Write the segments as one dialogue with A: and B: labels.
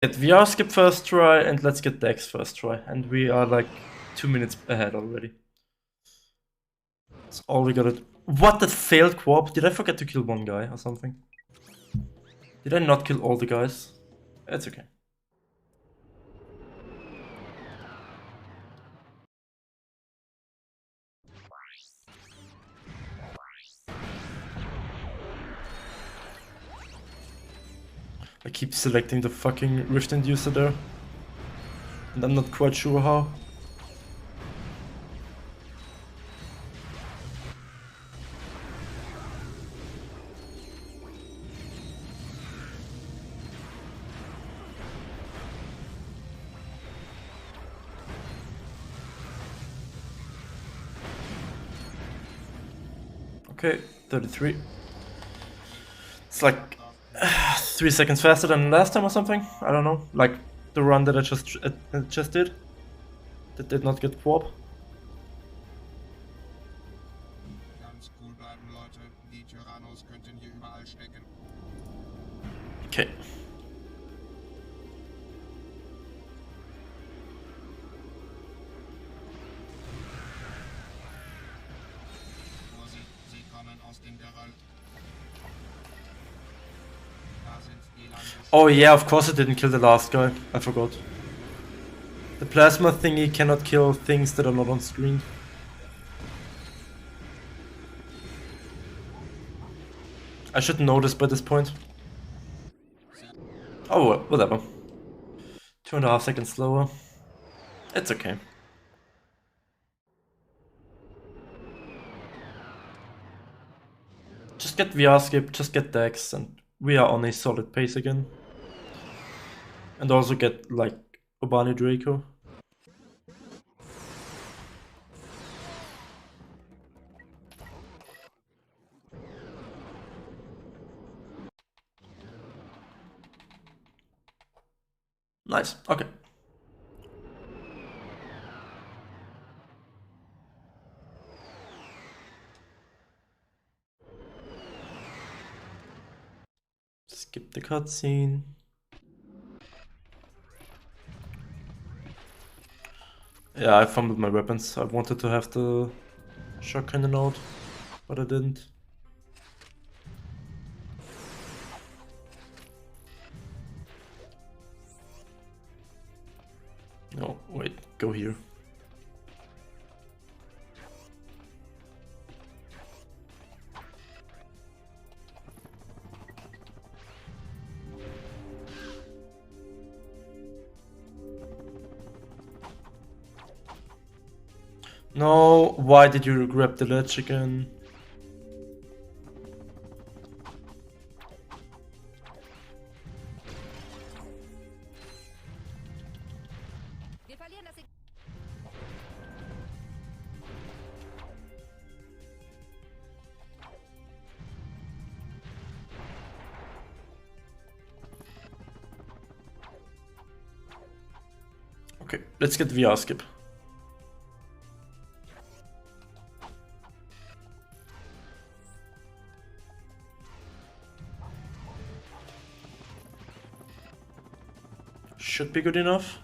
A: Get VR skip first try, and let's get Dex first try. And we are like 2 minutes ahead already. That's all we gotta do. What, that failed co-op? Did I forget to kill one guy or something? Did I not kill all the guys? It's okay. I keep selecting the fucking Rift Inducer there. And I'm not quite sure how. Okay, 33. It's like 3 seconds faster than last time or something. I don't know. Like the run that I just did. That did not get co-op. Okay. Oh yeah, of course it didn't kill the last guy. I forgot. The plasma thingy cannot kill things that are not on screen. I should know this by this point. Oh well, whatever. 2.5 seconds slower. It's okay. Just get VR skip, just get Dex, and we are on a solid pace again. And also get, like, Obani Draco. Nice, okay. Skip the cutscene. Yeah, I fumbled my weapons. I wanted to have the shock cannon out, but I didn't. No, wait, go here. No, why did you grab the ledge again? Okay, let's get VR skip. Should be good enough.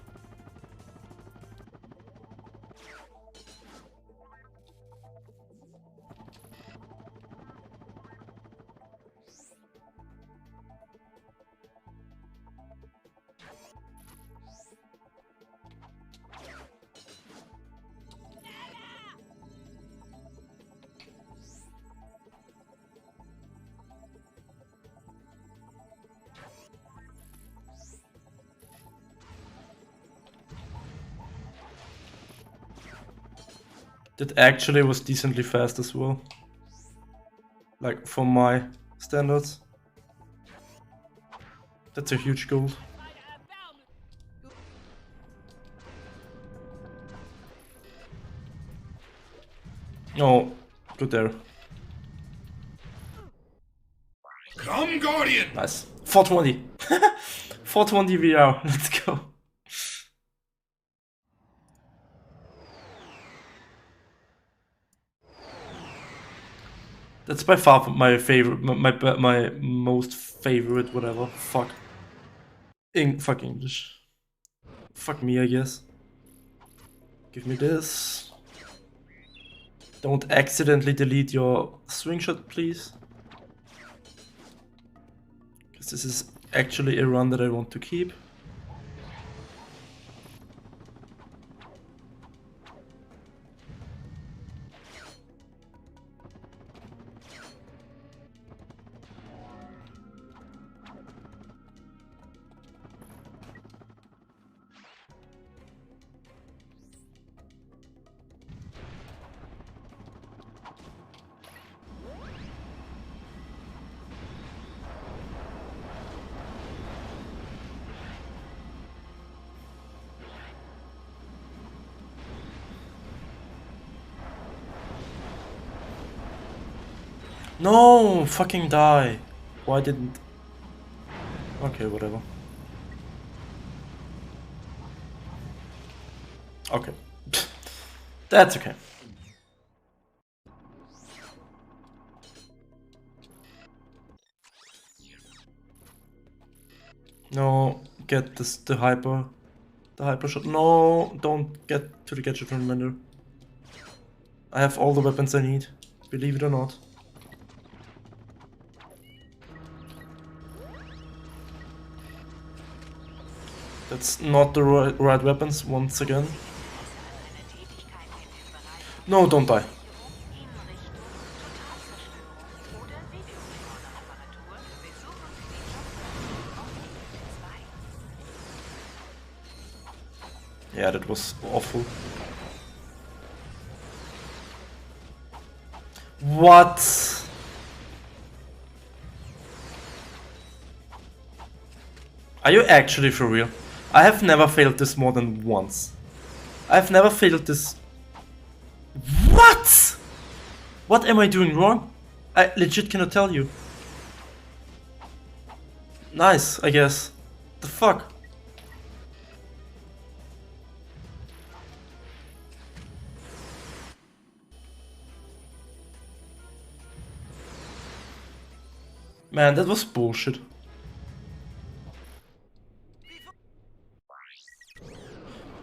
A: That actually was decently fast as well. Like, for my standards. That's a huge goal. Oh, good there.
B: Come, Guardian!
A: Nice. 420. 420 VR. Let's go. That's by far my favorite, my most favorite, whatever. Fuck. Fuck English. Fuck me, I guess. Give me this. Don't accidentally delete your swing shot, please. Because this is actually a run that I want to keep. No, fucking die. Why didn't... Okay, whatever. Okay. That's okay. No, get this, the hyper shot. No, don't get to the gadget from vendor. I have all the weapons I need, believe it or not. That's not the right weapons once again. No, don't die. Yeah, that was awful. What? Are you actually for real? I have never failed this more than once. I've never failed this. What? What am I doing wrong? I legit cannot tell you. Nice, I guess. The fuck? Man, that was bullshit.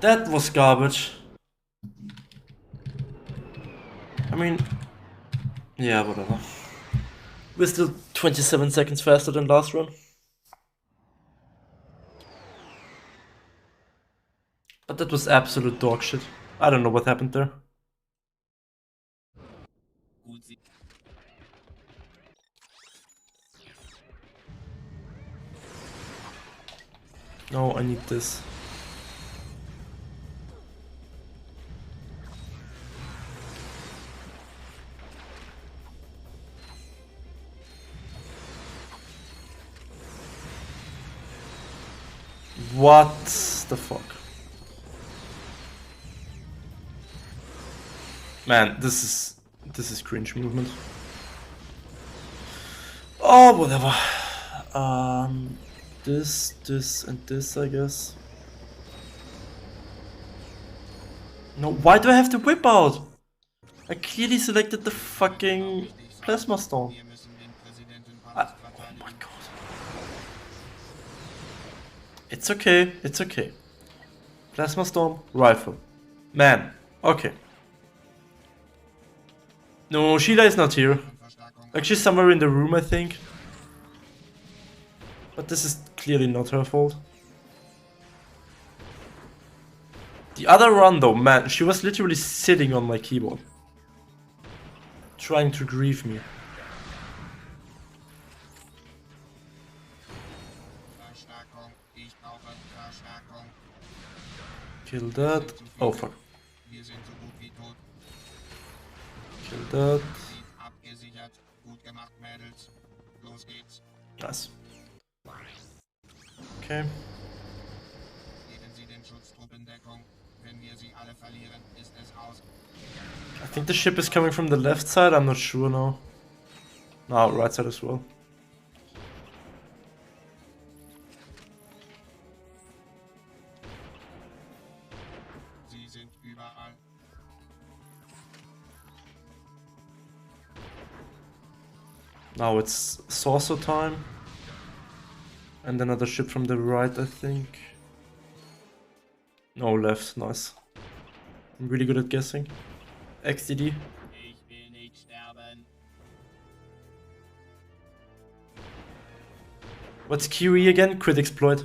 A: That was garbage. I mean, yeah, whatever. We're still 27 seconds faster than last run. But that was absolute dog shit. I don't know what happened there. No, I need this. What the fuck? Man, this is cringe movement. Oh, whatever. This, and this, I guess. No, why do I have to whip out? I clearly selected the fucking plasma storm. Oh my god. It's okay, it's okay. Plasma storm, rifle. Man, okay. No, Sheila is not here. Like, she's somewhere in the room, I think. But this is clearly not her fault. The other run though, man, she was literally sitting on my keyboard. Trying to grieve me. Kill that. Oh fuck. Kill that. Nice. Okay. I think the ship is coming from the left side, I'm not sure now. No, right side as well. Now it's saucer time. And another ship from the right, I think. No, left, nice. I'm really good at guessing. XDD. What's QE again? Crit exploit.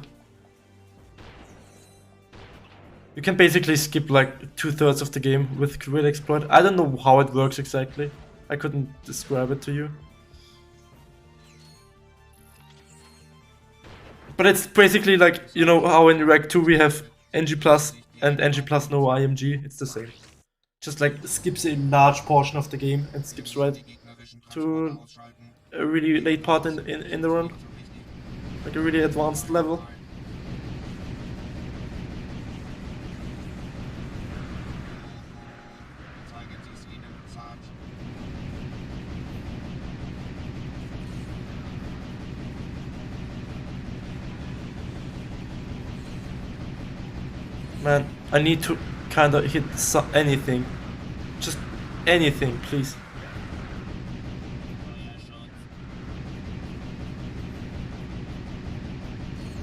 A: You can basically skip like 2/3 of the game with crit exploit. I don't know how it works exactly. I couldn't describe it to you. But it's basically like, you know how in Reg 2 we have NG plus and NG plus no IMG? It's the same. Just like skips a large portion of the game and skips right to a really late part in the run. Like a really advanced level. Man, I need to kinda hit anything. Just anything, please.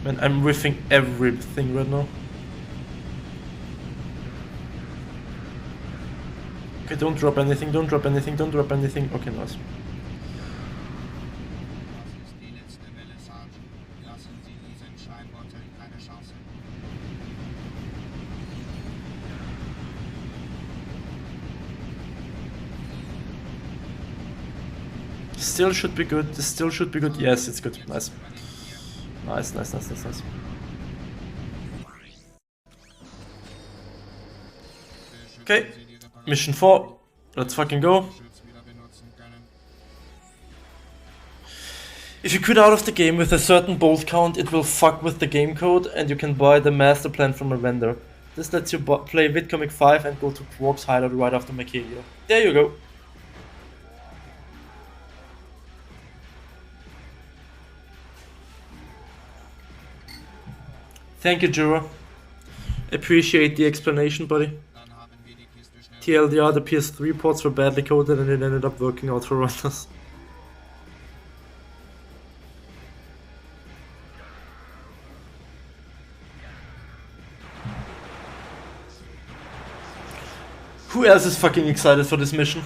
A: Man, I'm riffing everything right now. Okay, don't drop anything, don't drop anything, don't drop anything. Okay, nice. Still should be good, this still should be good. Yes, it's good, nice. Nice, nice, nice, nice, nice. Okay, mission 4. Let's fucking go. If you quit out of the game with a certain bolt count, it will fuck with the game code and you can buy the master plan from a vendor. This lets you play Vidcomic 5 and go to Quark's hideout right after Mercadia. There you go. Thank you, Jura. Appreciate the explanation, buddy. TLDR, the PS3 ports were badly coded and it ended up working out for runners. Who else is fucking excited for this mission?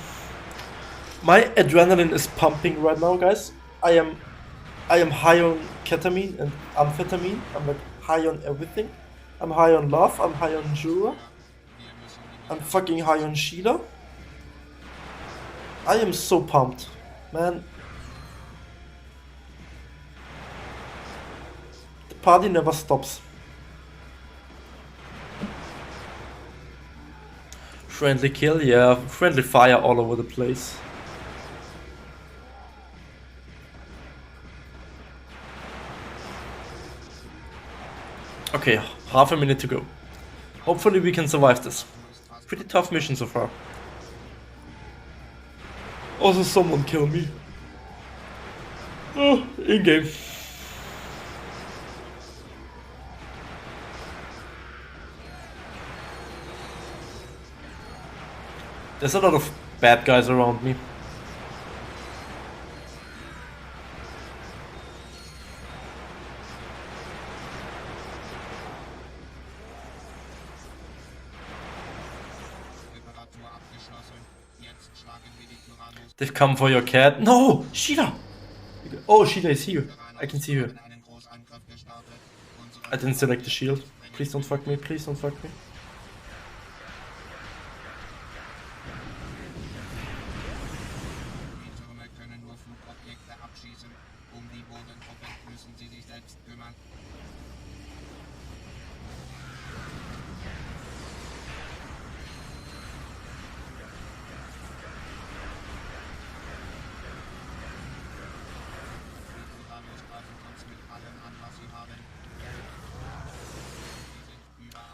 A: My adrenaline is pumping right now, guys. I am high on ketamine and amphetamine. I'm like high on everything. I'm high on love. I'm high on Jura. I'm fucking high on Sheila. I am so pumped, man. The party never stops. Friendly kill, yeah. Friendly fire all over the place. Okay, half a minute to go. Hopefully we can survive this. Pretty tough mission so far. Also, someone kill me. Oh, in-game. There's a lot of bad guys around me. They've come for your cat. No! Sheila! Oh, Sheila is here. I can see her. I didn't select the shield. Please don't fuck me. Please don't fuck me.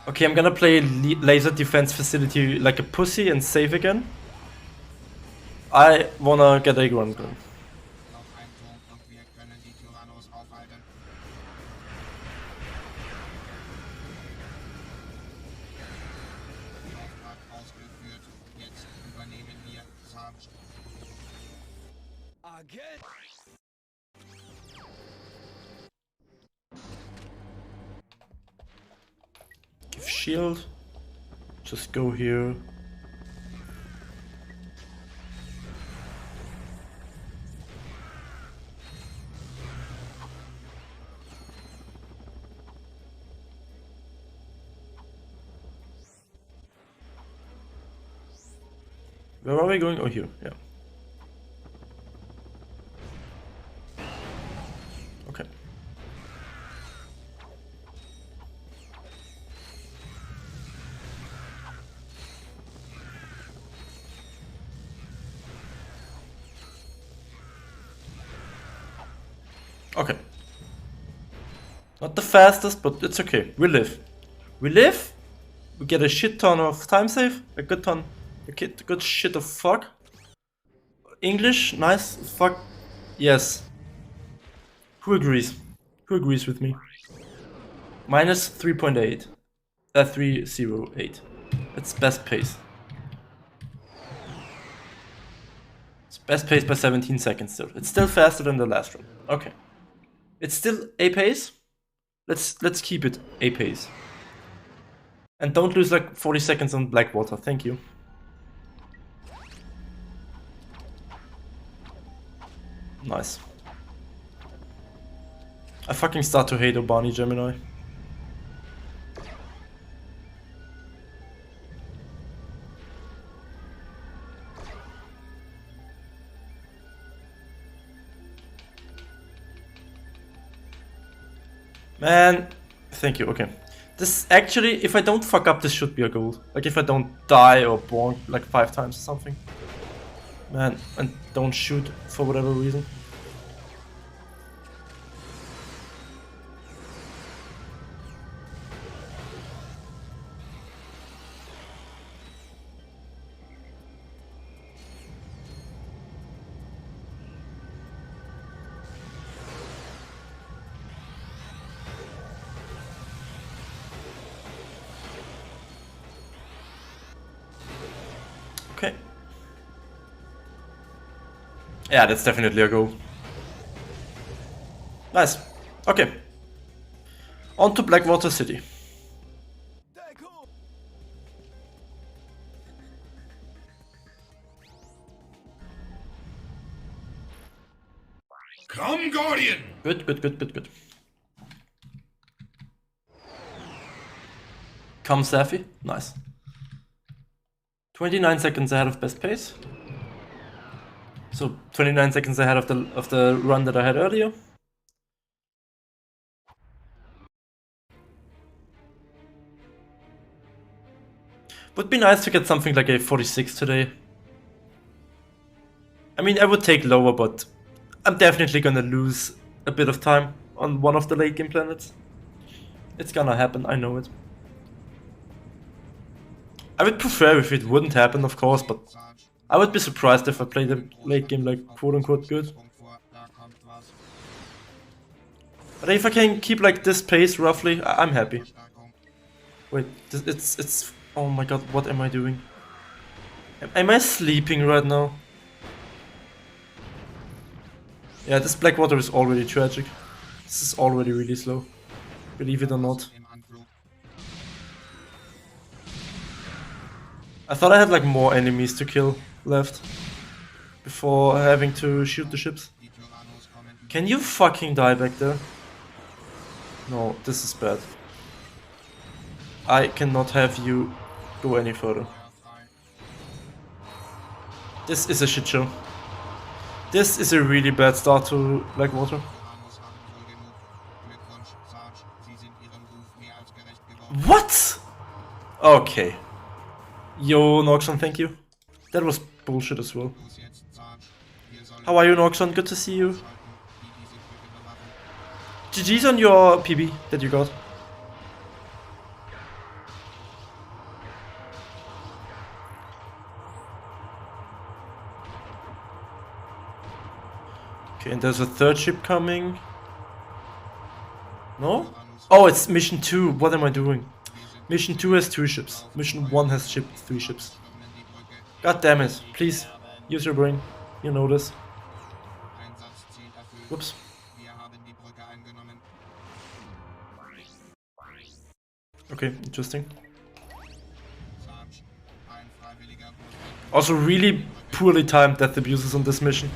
A: Okay, I'm gonna play laser defense facility like a pussy and save again. I wanna get a run gun. shield. Just go here. Where are we going? Oh, here, yeah. Okay. Okay. Not the fastest, but it's okay. We live. We live. We get a shit ton of time save. A good ton. A good shit of fuck. English, nice. Fuck. Yes. Who agrees? Who agrees with me? Minus 3.8. 308. It's best pace. It's best pace by 17 seconds still. It's still faster than the last run. Okay. It's still A pace. Let's keep it A pace. And don't lose like 40 seconds on Blackwater. Thank you. Nice. I fucking start to hate Obani Gemini. Man, thank you, okay. This actually, if I don't fuck up, this should be a gold. Like if I don't die or bonk like 5 times or something. Man, and don't shoot for whatever reason. Okay. Yeah, that's definitely a goal. Nice. Okay. On to Blackwater City.
B: Come, Guardian!
A: Good, good, good, good, good. Come, Safi. Nice. 29 seconds ahead of best pace. So 29 seconds ahead of the run that I had earlier. Would be nice to get something like a 46 today. I mean, I would take lower, but I'm definitely gonna lose a bit of time on one of the late game planets. It's gonna happen, I know it. I would prefer if it wouldn't happen, of course, but I would be surprised if I played the late game like quote-unquote good. But if I can keep like this pace roughly, I'm happy. Wait, it's... Oh my god, what am I doing? Am I sleeping right now? Yeah, this Blackwater is already tragic. This is already really slow. Believe it or not. I thought I had like more enemies to kill left before having to shoot the ships. Can you fucking die back there? No, this is bad. I cannot have you go any further. This is a shit show. This is a really bad start to Blackwater. What? Okay. Yo, Noxon, thank you. That was bullshit as well. How are you, Noxon? Good to see you. GG's on your PB that you got. Okay, and there's a third ship coming. No? Oh, it's mission 2. What am I doing? Mission 2 has 2 ships. Mission 1 has 3 ships. God damn it. Please, use your brain. You know this. Whoops. Okay, interesting. Also really poorly timed death abuses on this mission.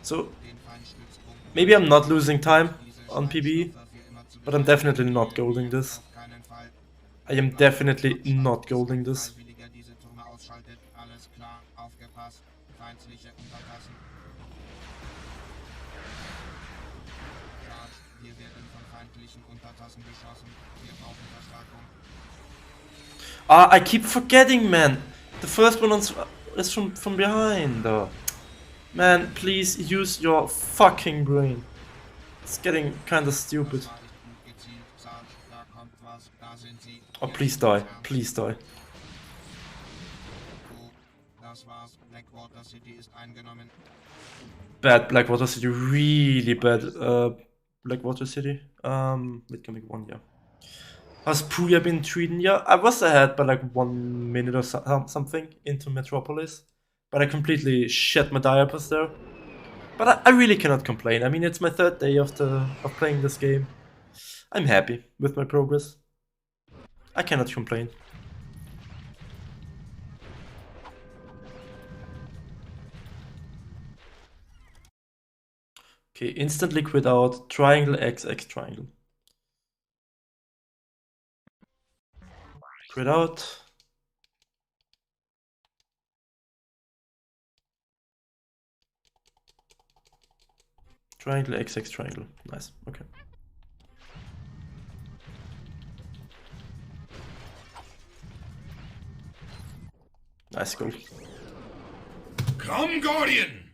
A: So maybe I'm not losing time on PB, but I'm definitely not golding this. I am definitely not golding this. I keep forgetting, man. The first one is from behind. Man, please use your fucking brain. It's getting kinda stupid. Oh, please die. Please die. Bad Blackwater City. Really bad Blackwater City. Midcoming 1, yeah. How's Puya been treating you? I was ahead by like 1 minute or something into Metropolis. But I completely shit my diapers there. But I really cannot complain. I mean, it's my 3rd day of playing this game. I'm happy with my progress. I cannot complain. Okay, instantly quit out. Triangle X, X triangle. Quit out. Triangle X, X triangle. Nice, okay. Nice goal.
B: Come, Guardian!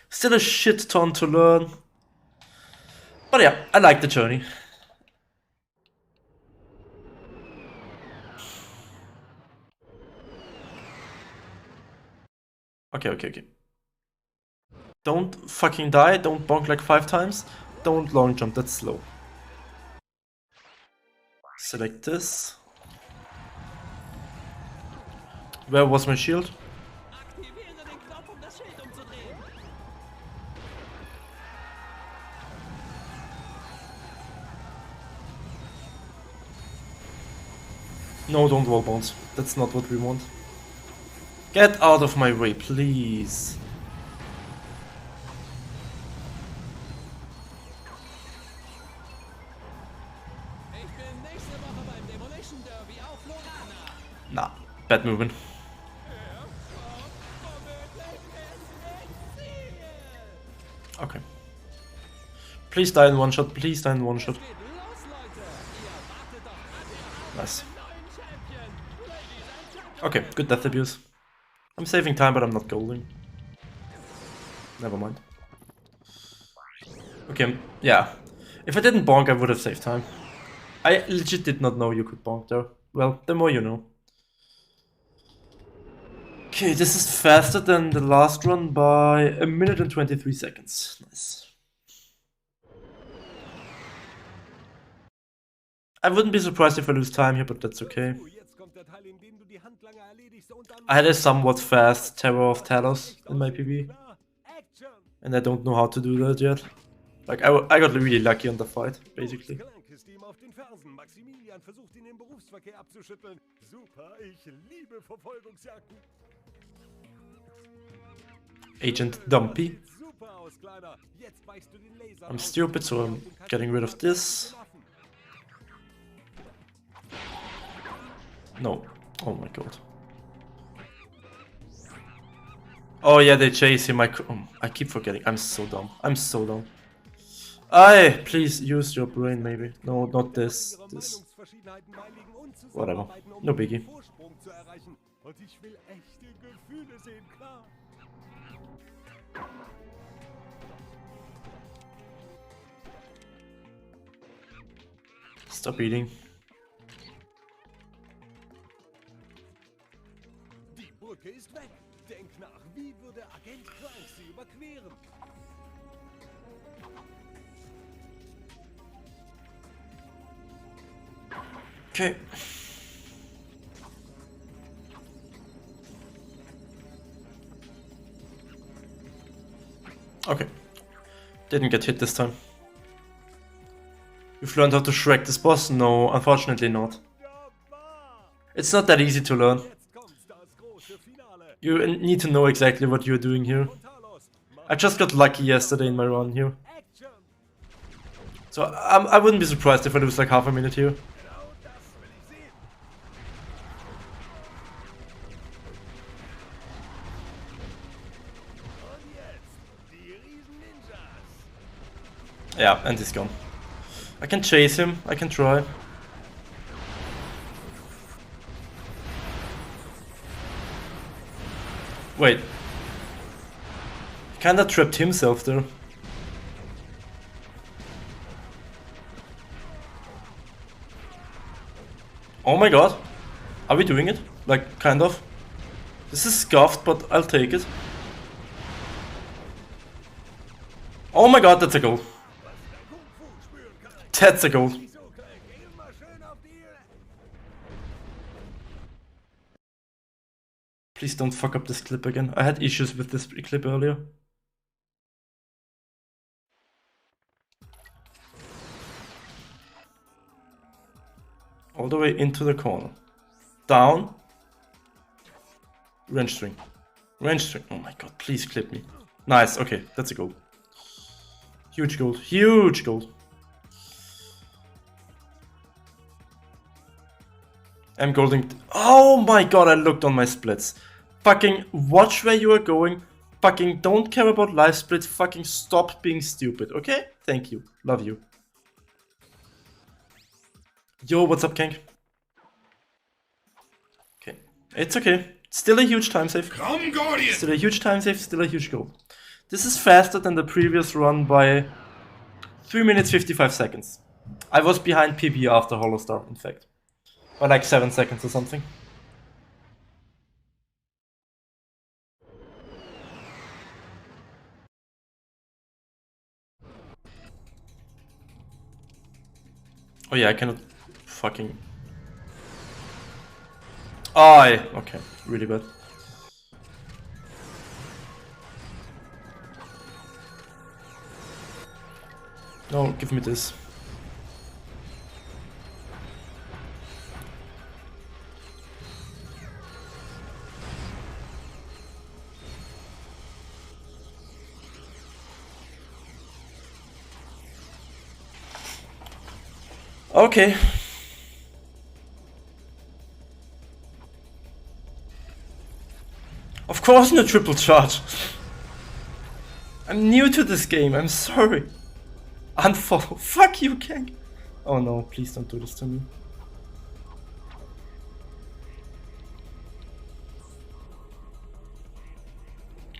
A: Still a shit ton to learn. But yeah, I like the journey. Okay. Don't fucking die, don't bonk like 5 times. Don't long jump, that's slow. Select this. Where was my shield? No, don't wall bounce. That's not what we want. Get out of my way, please. Nah, bad movement. Okay. Please die in 1 shot, please die in 1 shot. Nice. Okay, good death abuse. I'm saving time, but I'm not golding. Never mind. Okay, yeah. If I didn't bonk, I would have saved time. I legit did not know you could bonk there. Well, the more you know. Okay, this is faster than the last run by 1 minute and 23 seconds. Nice. I wouldn't be surprised if I lose time here, but that's okay. I had a somewhat fast Terror of Talos in my PB. And I don't know how to do that yet. Like, I got really lucky on the fight, basically. Agent Dumpy. I'm stupid, so I'm getting rid of this. No. Oh my god. Oh yeah, they chase him. I keep forgetting. I'm so dumb. I'm so dumb. Please use your brain, maybe. No, not this. This. Whatever. No biggie. Stop eating.
C: Die Brücke ist weg. Denk nach, wie würde Agent Clank sie überqueren?
A: Okay. Okay. Didn't get hit this time. You've learned how to Shrek this boss? No, unfortunately not. It's not that easy to learn.
C: Jetzt kommt's, das große Finale.
A: You need to know exactly what you're doing here.
C: Und Talos,
A: I just got lucky yesterday in my run here.
C: Action.
A: So I wouldn't be surprised if I lose like half a minute here.
C: Genau das will ich sehen. Und jetzt die Riesen-Ninjas.
A: Yeah, and he's gone. I can chase him, I can try. Wait. He kinda trapped himself there. Oh my god. Are we doing it? Like, kind of. This is scuffed, but I'll take it. Oh my god, that's a goal. That's a goal.
C: So, Clank, geh mal schön auf die...
A: Please don't fuck up this clip again. I had issues with this clip earlier. All the way into the corner. Down. Range string. Range string. Oh my god, please clip me. Nice, okay, that's a goal. Huge goal. Huge goal. I'm golding. Oh my god, I looked on my splits. Fucking watch where you are going. Fucking don't care about life splits. Fucking stop being stupid, okay? Thank you. Love you. Yo, what's up, Clank? Okay. It's okay. Still a huge time save.
B: Come, Guardian!
A: Still a huge time save, still a huge goal. This is faster than the previous run by 3 minutes 55 seconds. I was behind PB after Hollow Star, in fact. By like 7 seconds or something. Oh yeah, I cannot fucking... Okay, really bad. No, give me this. Okay. Of course no triple charge. I'm new to this game, I'm sorry. Unfollow. Fuck you, Clank. Oh no, please don't do this to me.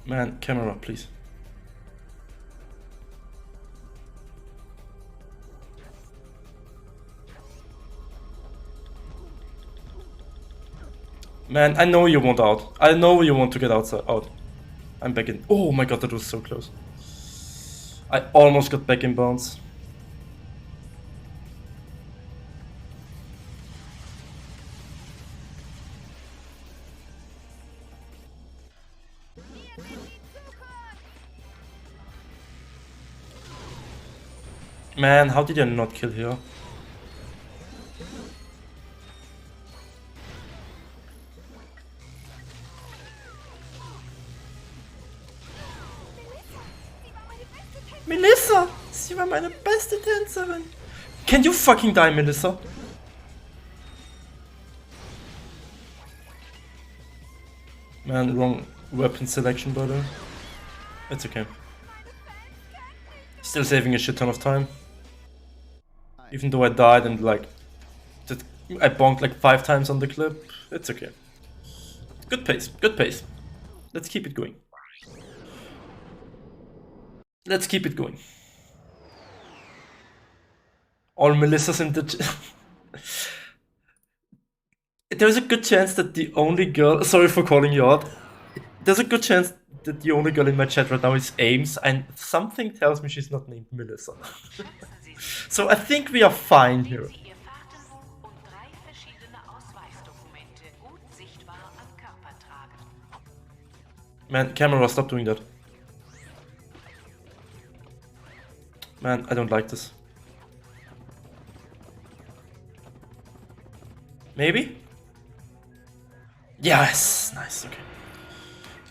A: Man, camera, please. Man, I know you want out. I know you want to get outside. Out. I'm back in. Oh my god, that was so close. I almost got back in bounds. Man, how did I not kill here? Melissa! Sie war meine beste Tänzerin! Can you fucking die, Melissa? Man, wrong weapon selection, by the way. It's okay. Still saving a shit ton of time. Even though I died and like... I bonked like 5 times on the clip. It's okay. Good pace, good pace. Let's keep it going. Let's keep it going. All Melissas in the... There's a good chance that the only girl... Sorry for calling you out. There's a good chance that the only girl in my chat right now is Ames, and something tells me she's not named Melissa. So I think we are fine here. Man, camera, stop doing that. Man, I don't like this. Maybe? Yes! Nice, okay.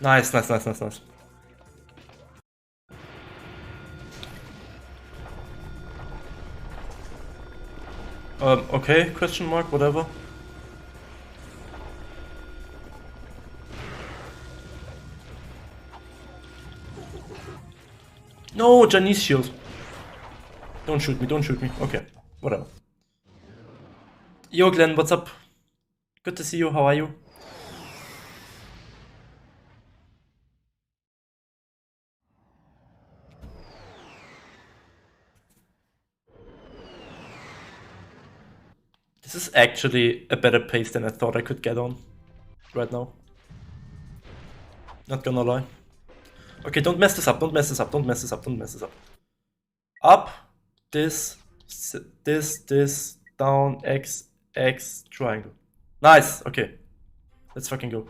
A: Nice. Okay, question mark, whatever. No, Chinese shield. Don't shoot me. Okay, whatever. Yo, Glenn, what's up? Good to see you, how are you? This is actually a better pace than I thought I could get on right now. Not gonna lie. Okay, don't mess this up. Up, this, down, X, triangle. Nice, okay. Let's fucking go.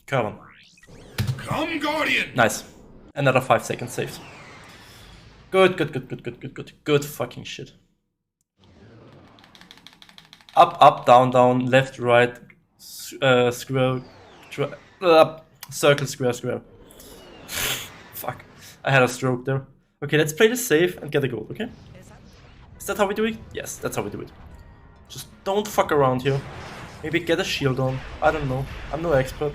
A: Come on.
B: Come, Guardian!
A: Nice. Another 5 seconds saved. Good fucking shit. Up, down, left, right, square, circle, square. Fuck. I had a stroke there. Okay, let's play this safe and get a goal, okay? Is that how we do it? Yes, that's how we do it. Just don't fuck around here. Maybe get a shield on. I don't know. I'm no expert.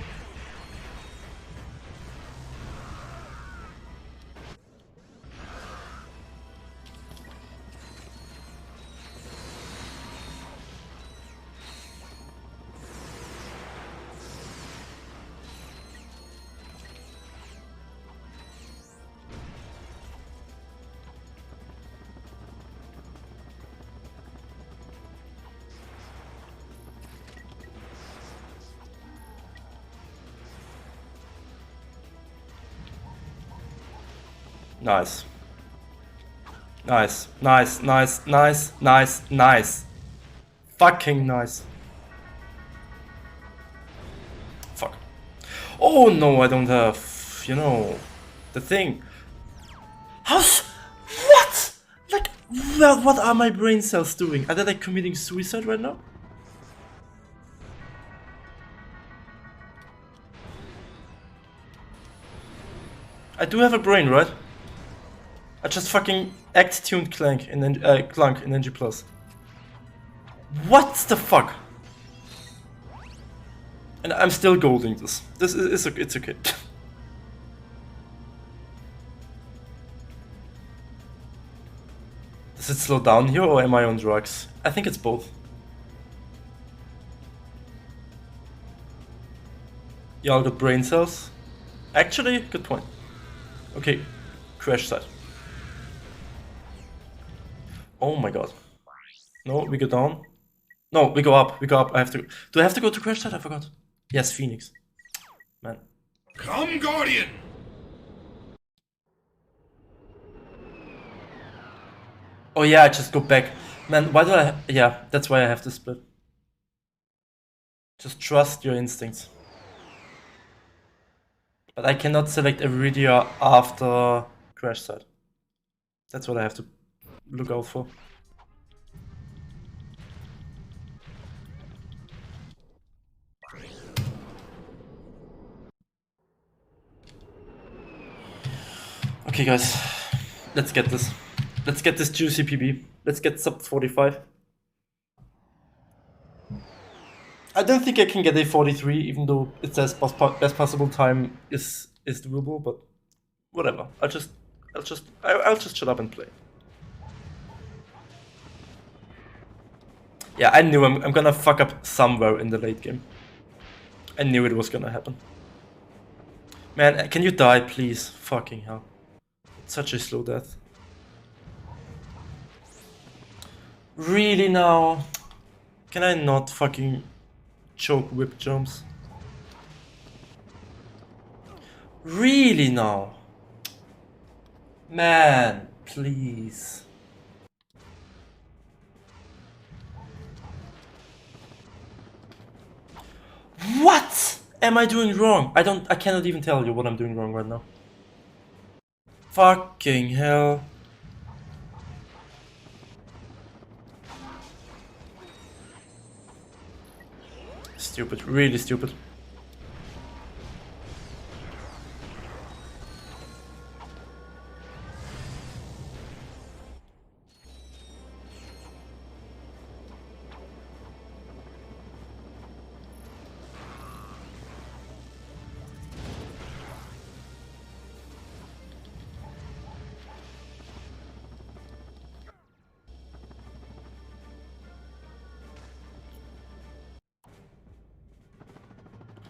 A: Nice. Nice. Fucking nice. Fuck. Oh no, I don't have, you know, the thing. What? Like, well, what are my brain cells doing? Are they like committing suicide right now? I do have a brain, right? I just fucking act-tuned Clank in NG+. What the fuck? And I'm still golding this. This is it's okay. Does it slow down here or am I on drugs? I think it's both. Y'all got brain cells? Actually, good point. Okay, crash site. Oh my god. No, we go down. No, we go up. I have to. Do I have to go to crash site? I forgot. Yes, Phoenix. Man.
B: Come, Guardian!
A: Oh yeah, I just go back. Man, why do I... Yeah, that's why I have to split. Just trust your instincts. But I cannot select Iridia after crash site. That's what I have to look out for. Okay guys, let's get this. Let's get this juicy PB. Let's get sub 45. I don't think I can get a 43, even though it says best possible time is doable, but whatever. I'll just shut up and play. Yeah, I knew I'm gonna fuck up somewhere in the late game. I knew it was gonna happen. Man, can you die, please? Fucking hell. It's such a slow death. Really now? Can I not fucking choke whip jumps? Really now? Man, please. What am I doing wrong? I cannot even tell you what I'm doing wrong right now. Fucking hell. Stupid, really stupid.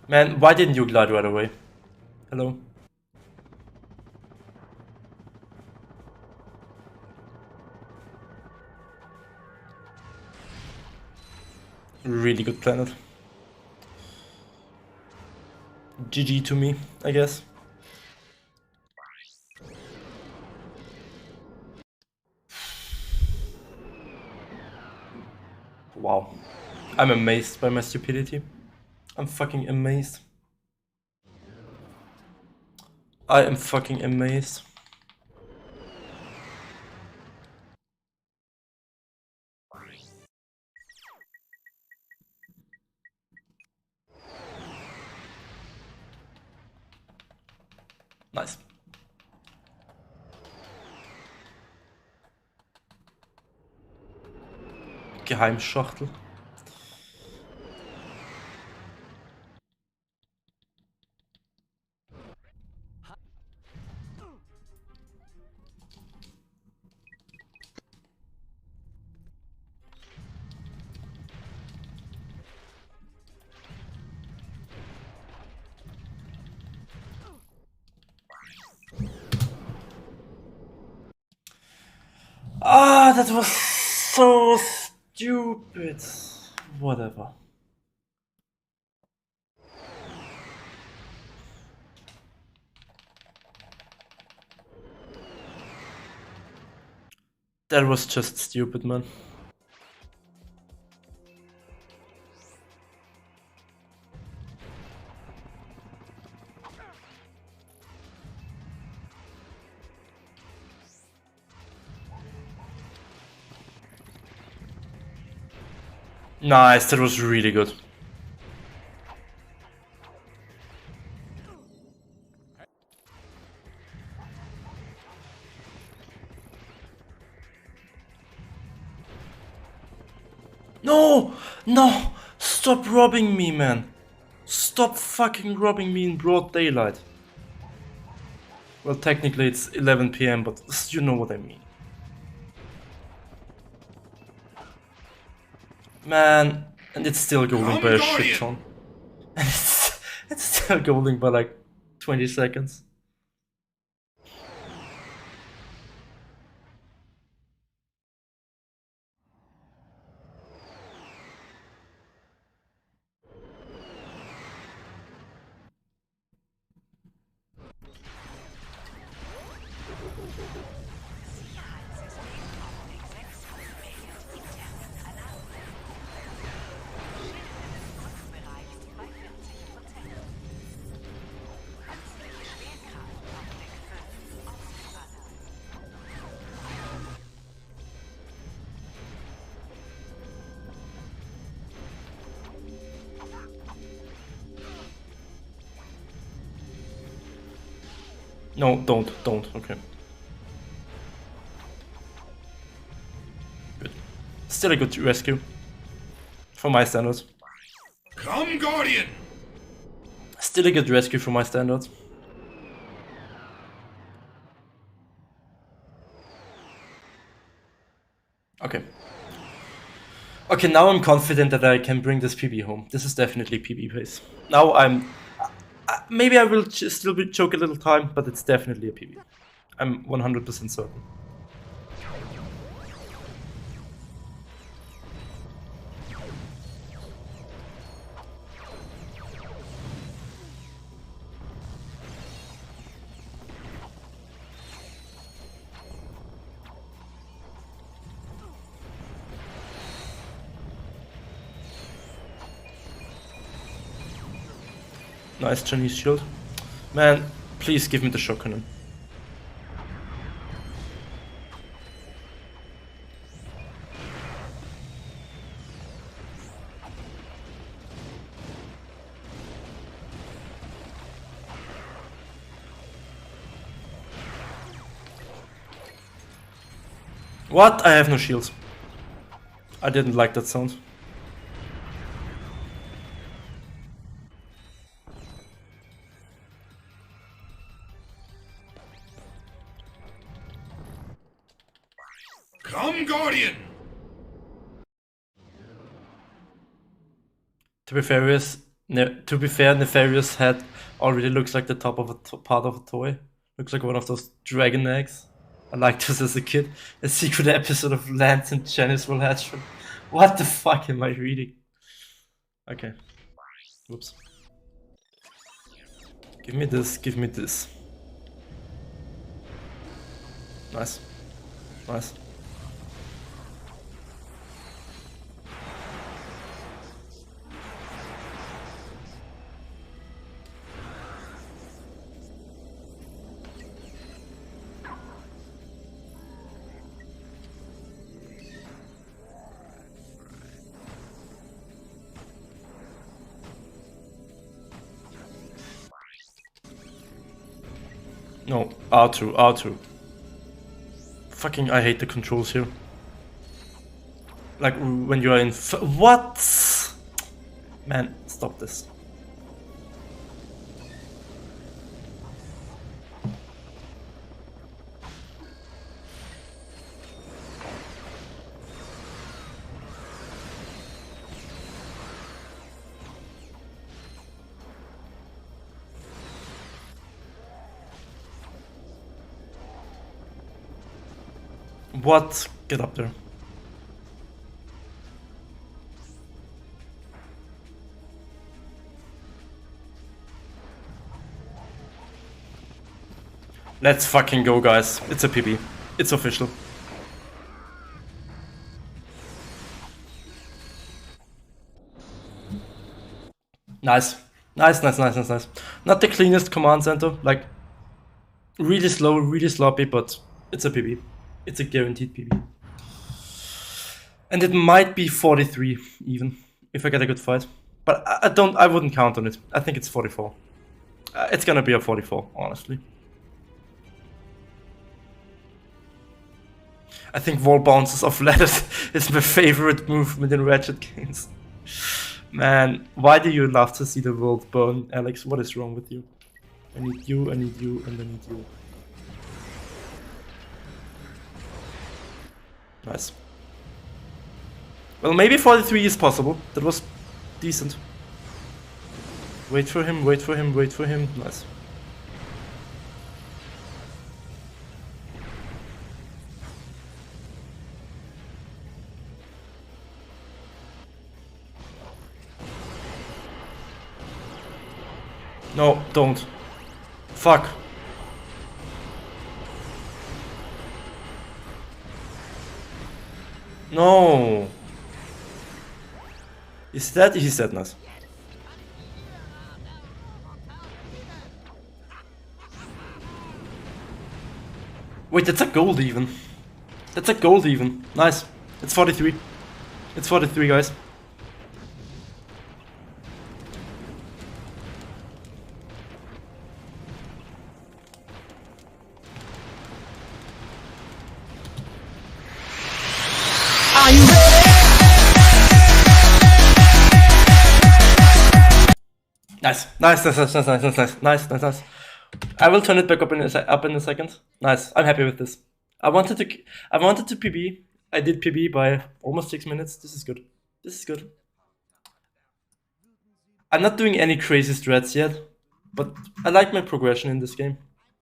A: Man, why didn't you glide right away? Hello? Really good planet. GG to me, I guess. Wow. I'm amazed by my stupidity. I'm fucking amazed. I am fucking amazed. Nice. Geheimschachtel. Ah, that was so stupid. Whatever. That was just stupid, man. Nice, that was really good. No! No! Stop robbing me, man! Stop fucking robbing me in broad daylight. Well, technically it's 11 PM, but you know what I mean. Man, and it's still golden by a shit ton. And it's still golden by like 20 seconds. No, don't, okay. Good. Still a good rescue. For my standards.
B: Come, Guardian!
A: Still a good rescue for my standards. Okay. Okay, now I'm confident that I can bring this PB home. This is definitely PB pace. Now maybe I will still choke a little time, but it's definitely a PB. I'm 100% certain. Nice Chinese shield. Man, please give me the shock cannon. What? I have no shields. I didn't like that sound.
B: Come, Guardian!
A: To be fair, Nefarious head already looks like the top of a part of a toy. Looks like one of those dragon eggs. I liked this as a kid. A secret episode of Lance and Janice will hatch from. What the fuck am I reading? Okay. Whoops. Give me this, give me this. Nice. Nice. No, R2, R2. Fucking, I hate the controls here. Like, when you are in what? Man, stop this. What? Get up there. Let's fucking go, guys. It's a PB. It's official. Nice. Nice, nice, nice, nice, nice. Not the cleanest command center. Like, really slow, really sloppy, but it's a PB. It's a guaranteed PB. And it might be 43 even, if I get a good fight. But I wouldn't count on it. I think it's 44. It's gonna be a 44, honestly. I think wall bounces off ladders is my favorite movement in Ratchet games. Man, why do you love to see the world burn, Alex? What is wrong with you? I need you, and I need you. Nice. Well, maybe 43 is possible. That was decent. Wait for him, wait for him, wait for him. Nice. No, don't. Fuck. No. Is that? He's dead, nice. Wait, that's a gold even. That's a gold even. Nice. It's 43. It's 43, guys. Are you ready? Nice, nice, nice, nice, nice, nice, nice, nice, nice, nice. I will turn it back up in a second. Nice, I'm happy with this. I wanted to PB. I did PB by almost 6 minutes. This is good. This is good. I'm not doing any crazy strats yet, but I like my progression in this game.